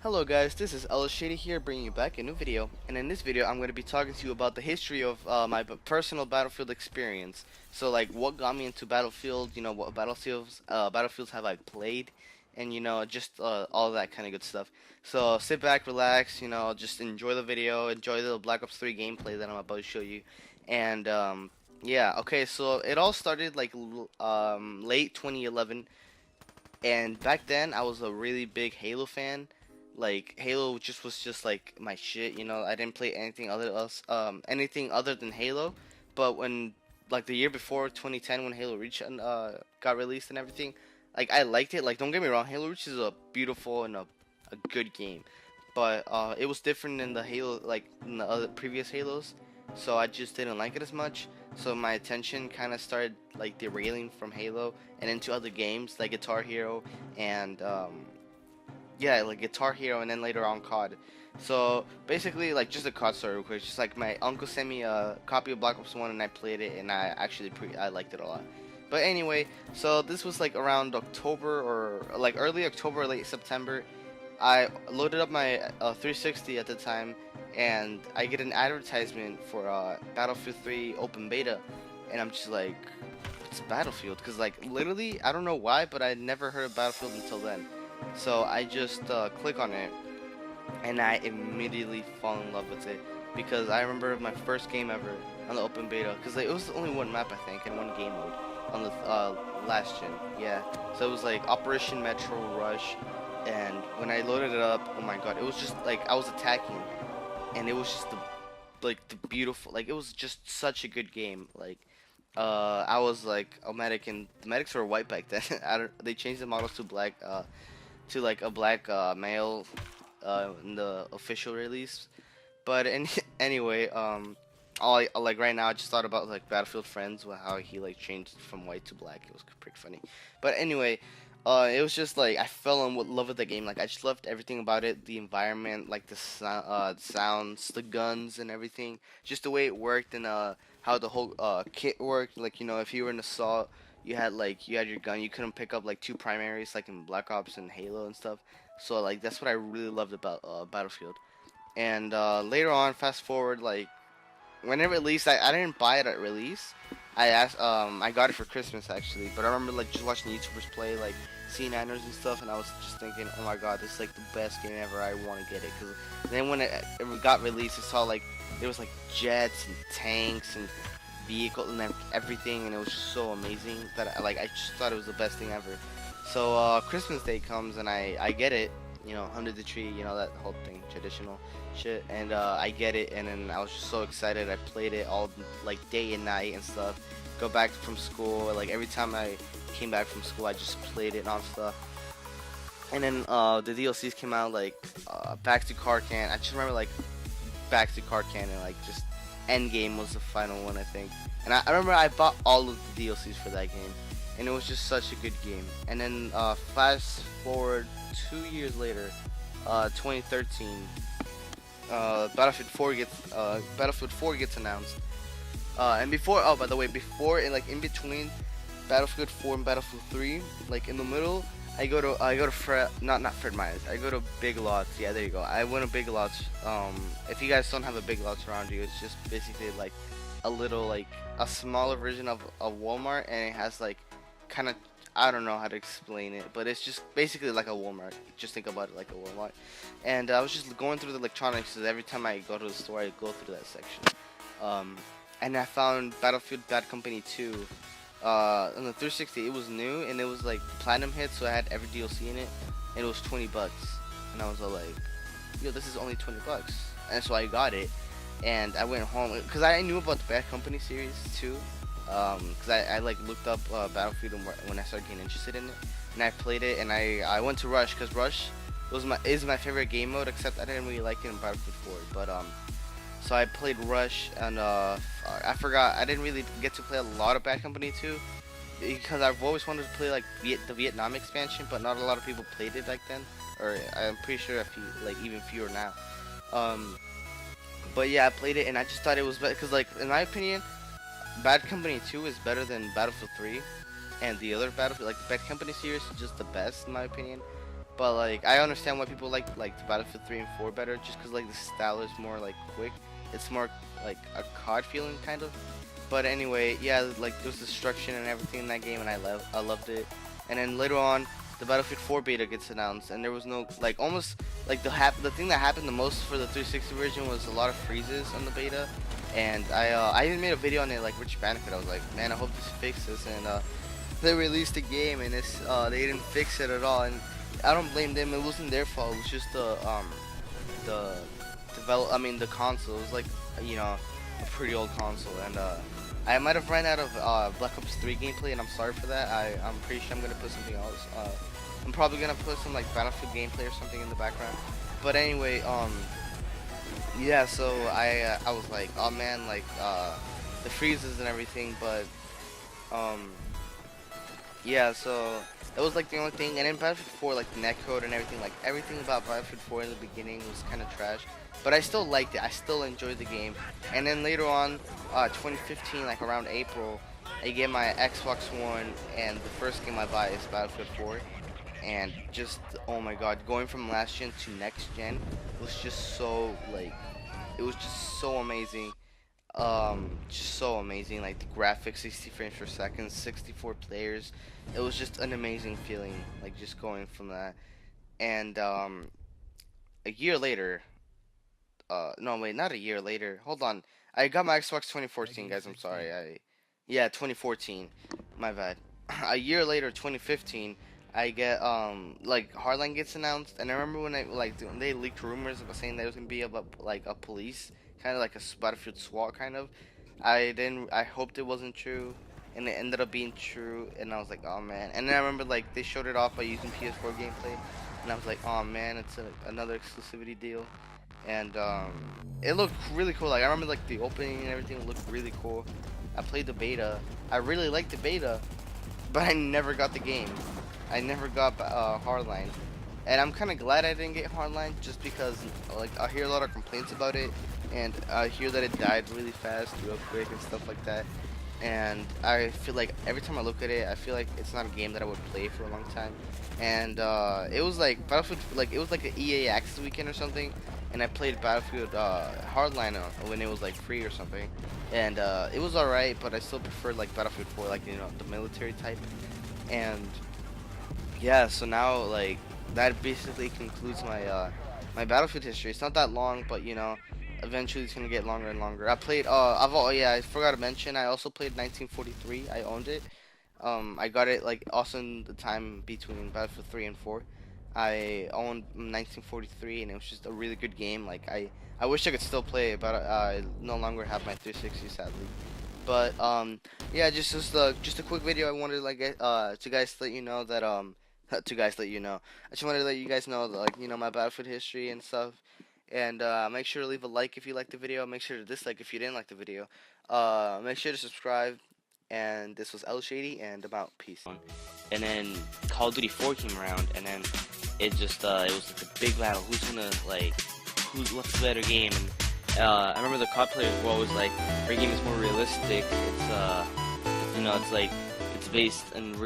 Hello guys, this is Ellis Shady here bringing you back a new video, and in this video I'm going to be talking to you about the history of my personal Battlefield experience. So like what got me into Battlefield, what battlefields have I played, and just all that kind of good stuff. So sit back, relax, just enjoy the video, enjoy the Black Ops 3 gameplay that I'm about to show you. And yeah, okay, so it all started like late 2011, and back then I was a really big Halo fan. Like Halo just was just like my shit. I didn't play anything other than Halo. But when like the year before 2010 when Halo Reach got released and everything, like I liked it. Like don't get me wrong, Halo Reach is a beautiful and a good game. But it was different than the Halo like in the other previous Halos. So I just didn't like it as much. So my attention kind of started like derailing from Halo and into other games like Guitar Hero and yeah, like Guitar Hero, and then later on COD. So basically, like just a COD story real quick. Just like my uncle sent me a copy of Black Ops 1, and I played it, and I liked it a lot. But anyway, so this was like around October or like early October, late September. I loaded up my 360 at the time, and I get an advertisement for Battlefield 3 open beta, and I'm just like, it's Battlefield, because like literally I don't know why, but I never heard of Battlefield until then. So I just click on it, and I immediately fall in love with it because I remember my first game ever on the open beta, because like, it was only one map I think and one game mode on the last gen. Yeah, so it was like Operation Metro Rush, and when I loaded it up, oh my god, it was just like I was attacking, and it was just the beautiful, like it was just such a good game. Like I was like a medic, and the medics were white back then. They changed the models to black, to like a black male in the official release. But anyway, like right now, I just thought about like Battlefield Friends, how he like changed from white to black. It was pretty funny. But anyway, it was just like I fell in love with the game. Like I just loved everything about it, the environment, like the sounds, the guns, and everything. Just the way it worked, and how the whole kit worked. Like if you were in assault, you had your gun. You couldn't pick up like two primaries like in Black Ops and Halo and stuff. So like that's what I really loved about Battlefield. And later on, fast forward, like when it released, I didn't buy it at release. I got it for Christmas actually. But I remember like just watching YouTubers play, like C9ers and stuff, and I was just thinking, oh my god, this is like the best game ever. I want to get it. Cause then when it got released, I saw like there was like jets and tanks and vehicles and everything, and it was just so amazing that I just thought it was the best thing ever. So Christmas Day comes, and I get it, under the tree, that whole thing, traditional shit, and I get it, and then I was just so excited. I played it all like day and night and stuff. Go back from school, like every time I came back from school, I just played it nonstop. And then the DLCs came out, like Back to Carcan. I just remember like Back to Carcan, and like just Endgame was the final one, I think. And I remember I bought all of the DLCs for that game, and it was just such a good game. And then fast forward 2 years later, 2013, Battlefield 4 gets announced. And before, oh by the way, before and like in between Battlefield 4 and Battlefield 3, like in the middle, I go to Fred, not Fred Myers. I go to Big Lots. Yeah, there you go. I went to Big Lots. If you guys don't have a Big Lots around you, it's just basically like a little like a smaller version of a Walmart, and it has like kind of, I don't know how to explain it, but it's just basically like a Walmart. Just think about it like a Walmart. And I was just going through the electronics, so every time I go to the store, I go through that section. Um, and I found Battlefield Bad Company 2 on the 360. It was new, and it was like platinum hit, so I had every DLC in it, and it was $20. And I was all like, yo, this is only $20. And so I got it, and I went home because I knew about the Bad Company series too. Because I like looked up Battlefield when I started getting interested in it, and I played it, and I went to Rush, because Rush is my favorite game mode, except I didn't really like it in Battlefield 4. But so I played Rush, and I forgot, I didn't really get to play a lot of Bad Company 2 because I've always wanted to play like the Vietnam expansion, but not a lot of people played it back then, or I'm pretty sure even fewer now. Um, but yeah, I played it, and I just thought it was better because, like, in my opinion, Bad Company 2 is better than Battlefield 3, and the other Battlefield, like the Bad Company series, is just the best in my opinion. But like I understand why people like the Battlefield 3 and 4 better, just because like the style is more like quick. It's more like a COD feeling kind of. But anyway, yeah, like there was destruction and everything in that game, and I loved it. And then later on, the Battlefield 4 beta gets announced, and there was no like almost like the thing that happened the most for the 360 version was a lot of freezes on the beta. And I even made a video on it, like Rich Bandicoot. I was like, man, I hope this fixes. And they released the game, and they didn't fix it at all. And I don't blame them. It wasn't their fault. It was just the the console. It was like, you know, a pretty old console, and I might have ran out of Black Ops 3 gameplay, and I'm sorry for that. I'm pretty sure I'm gonna put something else. I'm probably gonna put some like Battlefield gameplay or something in the background. But anyway, yeah. So I was like, oh man, like the freezes and everything, but yeah. So that was like the only thing. And in Battlefield 4, like the netcode and everything, like everything about Battlefield 4 in the beginning was kind of trash. But I still liked it. I still enjoyed the game. And then later on, 2015, like around April, I get my Xbox One, and the first game I buy is Battlefield 4. And just, oh my god, going from last gen to next gen was just so, like, it was just so amazing. Just so amazing. Like the graphics, 60 frames per second, 64 players. It was just an amazing feeling, like just going from that. And a year later, no wait, not a year later. Hold on. I got my Xbox 2014, guys. I'm sorry. Yeah, 2014. My bad. A year later, 2015, I get like Hardline gets announced, and I remember when when they leaked rumors about saying that it was gonna be about like a police, kind of like a Battlefield SWAT kind of. I hoped it wasn't true, and it ended up being true, and I was like, oh man. And then I remember like they showed it off by using PS4 gameplay, and I was like, oh man, it's another exclusivity deal. And it looked really cool. Like I remember like the opening and everything looked really cool. I played the beta. I really liked the beta, but I never got the game. I never got Hardline, and I'm kind of glad I didn't get Hardline, just because like I hear a lot of complaints about it, and I hear that it died really fast, real quick, and stuff like that. And I feel like every time I look at it, I feel like it's not a game that I would play for a long time. And it was like Battlefield, like it was like an EA Access weekend or something, and I played Battlefield Hardline when it was like free or something, and it was alright, but I still preferred like Battlefield 4, like, you know, the military type. And yeah, so now like that basically concludes my my Battlefield history. It's not that long, but you know, eventually it's gonna get longer and longer. I played oh yeah, I forgot to mention, I also played 1943. I owned it. I got it like also in the time between Battlefield 3 and 4. I owned 1943, and it was just a really good game. Like I wish I could still play it, but I no longer have my 360, sadly. But yeah, just a quick video. I wanted to like to guys let you know that to guys let you know. I just wanted to let you guys know that, like, you know, my Battlefield history and stuff. And make sure to leave a like if you liked the video. Make sure to dislike if you didn't like the video. Make sure to subscribe. And this was L Shady, and I'm out. Peace. And then Call of Duty 4 came around, and then it just it was like a big battle. What's the better game? And I remember the COD players were always like, our game is more realistic. It's you know, it's like it's based in